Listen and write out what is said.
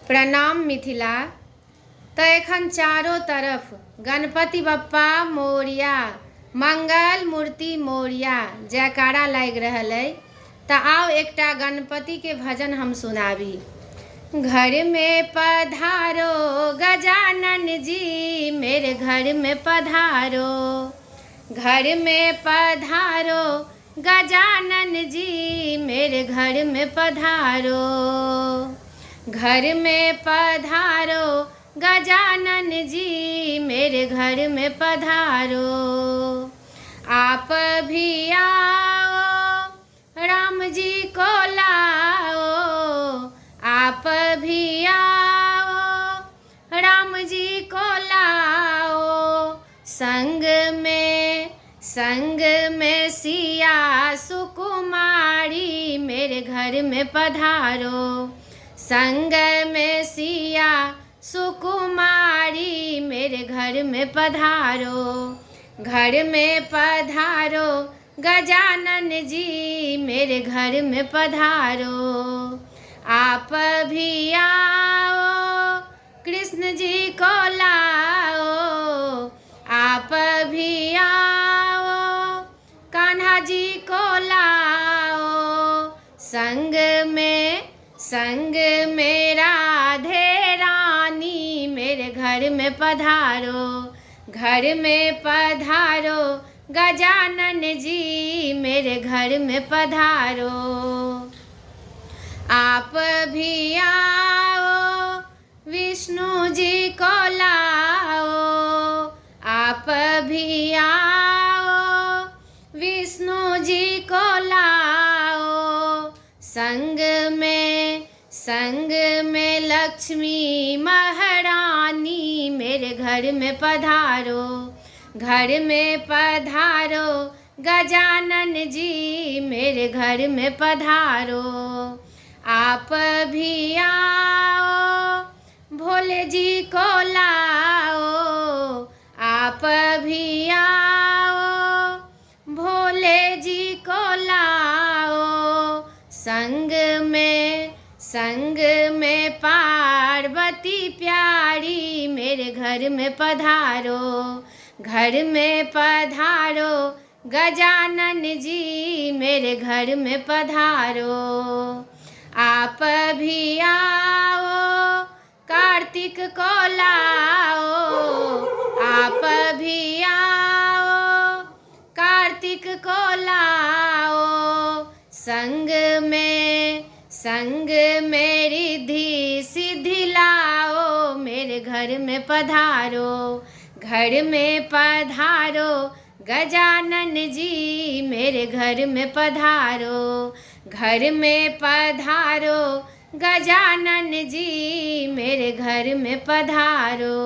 प्रणाम मिथिला। तो एखन चारों तरफ गणपति बप्पा मोरिया, मंगल मूर्ति मोरिया जयकारा लाग रहल है। तो आओ एकटा गणपति के भजन हम सुनाबी। घर में पधारो गजानन जी, मेरे घर में पधारो। घर में पधारो गजानन जी, मेरे घर में पधारो। घर में पधारो गजानन जी, मेरे घर में पधारो। आप भी आओ राम जी को लाओ, आप भी आओ राम जी को लाओ। संग में सिया सुकुमारी, मेरे घर में पधारो। संग में सिया सुकुमारी, मेरे घर में पधारो। घर में पधारो गजानन जी, मेरे घर में पधारो। आप भी आओ कृष्ण जी को लाओ, आप भी आओ कान्हा जी को लाओ। संग में राधे रानी, मेरे घर में पधारो। घर में पधारो गजानन जी, मेरे घर में पधारो। आप भी आओ विष्णु जी को लाओ, आप भी आओ विष्णु जी को लाओ। संग में लक्ष्मी महारानी, मेरे घर में पधारो। घर में पधारो गजानन जी, मेरे घर में पधारो। आप भी आओ भोले जी को लाओ, आप भी आओ भोले जी को लाओ। संग में पार्वती प्यारी, मेरे घर में पधारो। घर में पधारो गजानन जी, मेरे घर में पधारो। आप भी आओ कार्तिक को लाओ, आप भी आओ कार्तिक को लाओ। संग में रिद्धि सिद्धि लाओ, मेरे घर में पधारो। घर में पधारो गजानन जी, मेरे घर में पधारो। घर में पधारो गजानन जी, मेरे घर में पधारो।